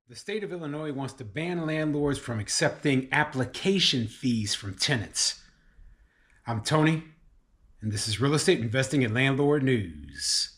The state of Illinois wants to ban landlords from accepting application fees from tenants. I'm Tony, and this is Real Estate Investing and Landlord News.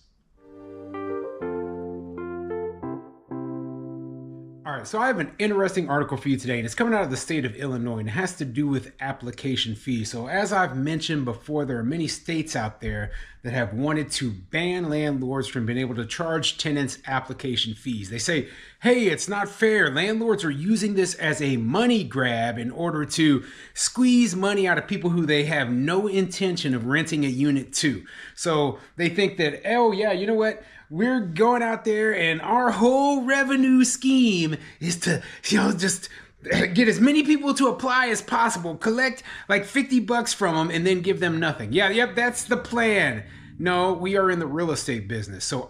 All right, so I have an interesting article for you today, and it's coming out of the state of Illinois, and it has to do with application fees. So as I've mentioned before, there are many states out there that have wanted to ban landlords from being able to charge tenants application fees. They say, hey, it's not fair. Landlords are using this as a money grab in order to squeeze money out of people who they have no intention of renting a unit to. So they think that, oh yeah, you know what? We're going out there and our whole revenue scheme is to, just get as many people to apply as possible, collect like $50 from them and then give them nothing. Yep, that's the plan. No, we are in the real estate business. So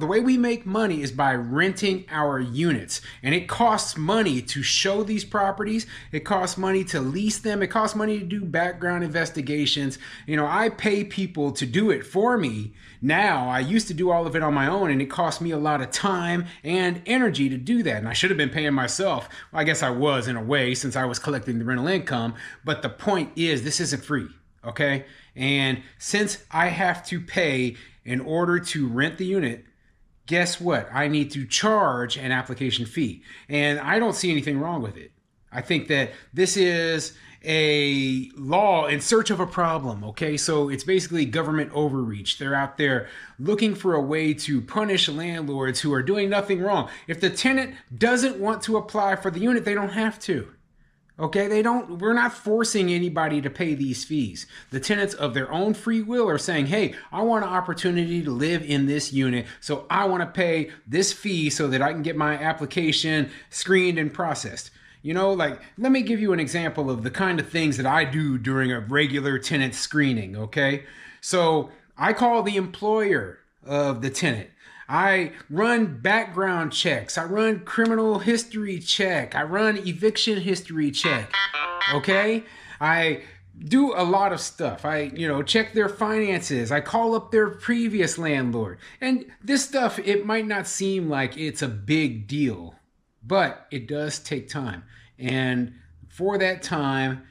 the way we make money is by renting our units. And it costs money to show these properties. It costs money to lease them. It costs money to do background investigations. I pay people to do it for me. Now, I used to do all of it on my own, and it cost me a lot of time and energy to do that. And I should have been paying myself. Well, I guess I was in a way since I was collecting the rental income. But the point is, this isn't free. Okay. And since I have to pay in order to rent the unit, guess what? I need to charge an application fee. And I don't see anything wrong with it. I think that this is a law in search of a problem. Okay. So it's basically government overreach. They're out there looking for a way to punish landlords who are doing nothing wrong. If the tenant doesn't want to apply for the unit, they don't have to. Okay, we're not forcing anybody to pay these fees. The tenants of their own free will are saying, hey, I want an opportunity to live in this unit, so I want to pay this fee so that I can get my application screened and processed. Let me give you an example of the kind of things that I do during a regular tenant screening, okay? So I call the employer of the tenant. I run background checks. I run criminal history check. I run eviction history check. Okay? I do a lot of stuff. I, check their finances. I call up their previous landlord. And this stuff, it might not seem like it's a big deal, but it does take time. And for that time,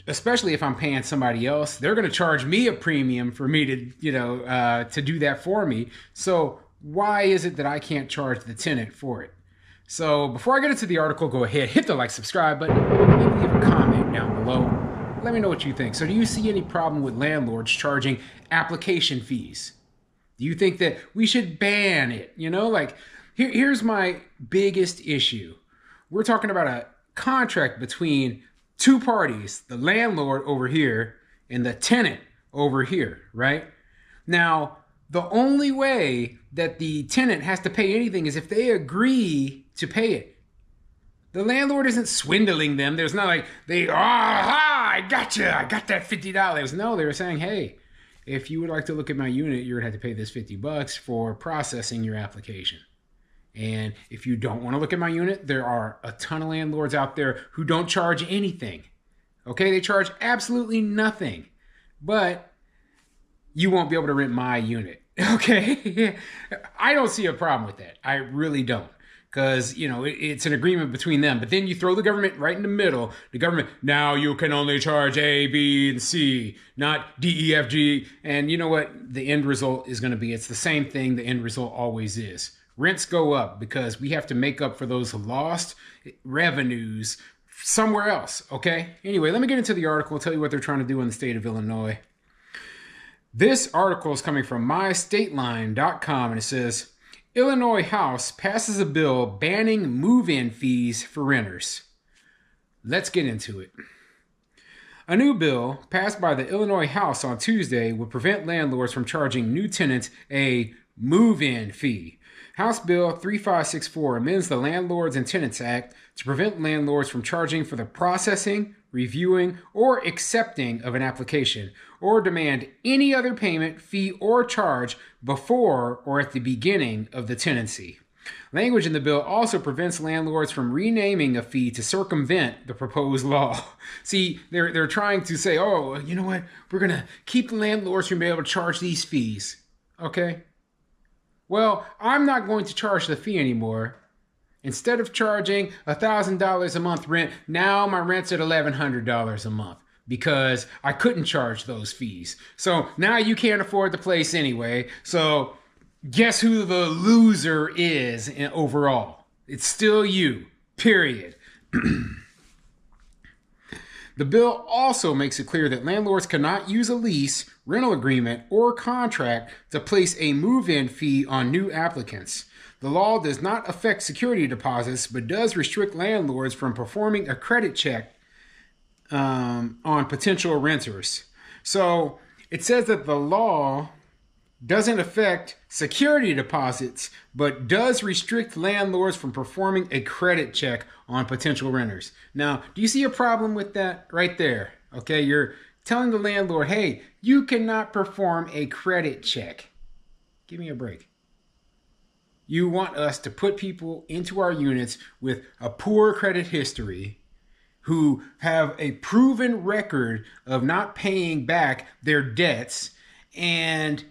especially if I'm paying somebody else, they're going to charge me a premium for me to do that for me. So why is it that I can't charge the tenant for it? So before I get into the article, go ahead, hit the like, subscribe button, maybe leave a comment down below. Let me know what you think. So do you see any problem with landlords charging application fees? Do you think that we should ban it? Here's my biggest issue. We're talking about a contract between two parties, the landlord over here and the tenant over here, right? Now, the only way that the tenant has to pay anything is if they agree to pay it. The landlord isn't swindling them. There's not like I got you. I got that $50. No, they were saying, hey, if you would like to look at my unit, you're gonna have to pay this $50 for processing your application. And if you don't want to look at my unit, there are a ton of landlords out there who don't charge anything. Okay, they charge absolutely nothing, but you won't be able to rent my unit. Okay, I don't see a problem with that. I really don't. Because, it's an agreement between them. But then you throw the government right in the middle. The government, now you can only charge A, B, and C, not D, E, F, G. And you know what? The end result is going to be, it's the same thing the end result always is. Rents go up because we have to make up for those lost revenues somewhere else, okay? Anyway, let me get into the article, tell you what they're trying to do in the state of Illinois. This article is coming from mystateline.com, and it says, Illinois House passes a bill banning move-in fees for renters. Let's get into it. A new bill passed by the Illinois House on Tuesday would prevent landlords from charging new tenants a move-in fee. House Bill 3564 amends the Landlords and Tenants Act to prevent landlords from charging for the processing, reviewing, or accepting of an application, or demand any other payment, fee, or charge before or at the beginning of the tenancy. Language in the bill also prevents landlords from renaming a fee to circumvent the proposed law. See, they're trying to say, oh, you know what? We're going to keep the landlords from being able to charge these fees. Okay? Well, I'm not going to charge the fee anymore. Instead of charging $1,000 a month rent, now my rent's at $1,100 a month because I couldn't charge those fees. So now you can't afford the place anyway. So guess who the loser is overall? It's still you, period. The bill also makes it clear that landlords cannot use a lease, rental agreement, or contract to place a move-in fee on new applicants. The law does not affect security deposits, but does restrict landlords from performing a credit check on potential renters. So it says that the law doesn't affect security deposits, but does restrict landlords from performing a credit check on potential renters. Now, do you see a problem with that right there? Okay, you're telling the landlord, hey, you cannot perform a credit check. Give me a break. You want us to put people into our units with a poor credit history who have a proven record of not paying back their debts, and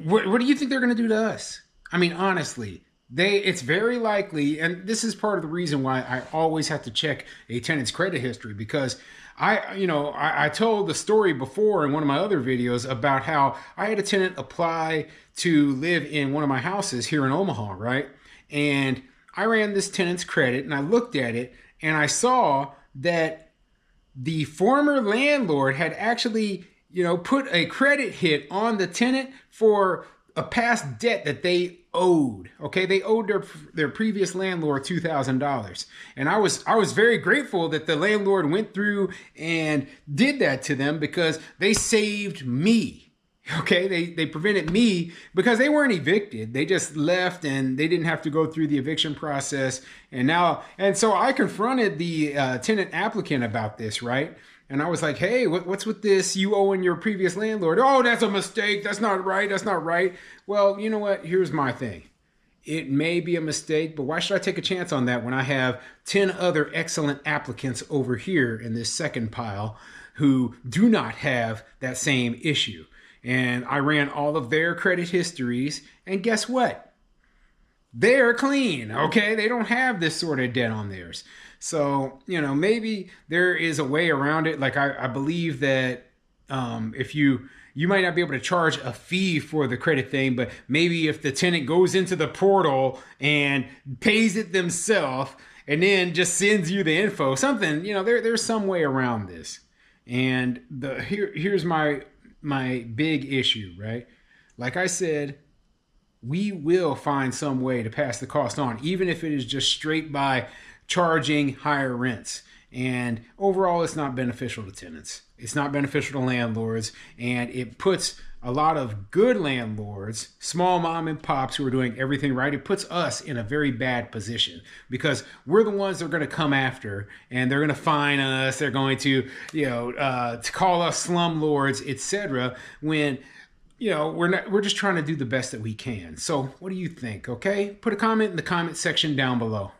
what do you think they're going to do to us? I mean, honestly, it's very likely, and this is part of the reason why I always have to check a tenant's credit history, because I told the story before in one of my other videos about how I had a tenant apply to live in one of my houses here in Omaha, right? And I ran this tenant's credit and I looked at it and I saw that the former landlord had actually put a credit hit on the tenant for a past debt that they owed. Okay, they owed their previous landlord $2,000, and I was very grateful that the landlord went through and did that to them, because they saved me. Okay, they prevented me, because they weren't evicted. They just left and they didn't have to go through the eviction process. And so I confronted the tenant applicant about this, right? And I was like, hey, what's with this? You owing your previous landlord? Oh, that's a mistake. That's not right. That's not right. Well, you know what? Here's my thing. It may be a mistake, but why should I take a chance on that when I have 10 other excellent applicants over here in this second pile who do not have that same issue? And I ran all of their credit histories, and guess what? They're clean, okay? They don't have this sort of debt on theirs. So, maybe there is a way around it. Like I believe that if you might not be able to charge a fee for the credit thing, but maybe if the tenant goes into the portal and pays it themselves and then just sends you the info, something, there's some way around this. And here's my big issue, right? Like I said, we will find some way to pass the cost on, even if it is just straight by charging higher rents. And overall, it's not beneficial to tenants. It's not beneficial to landlords. And it puts a lot of good landlords, small mom and pops who are doing everything right, it puts us in a very bad position, because we're the ones that are going to come after, and they're going to fine us. They're going to, to call us slumlords, etc. When we're just trying to do the best that we can. So what do you think? Okay, put a comment in the comment section down below.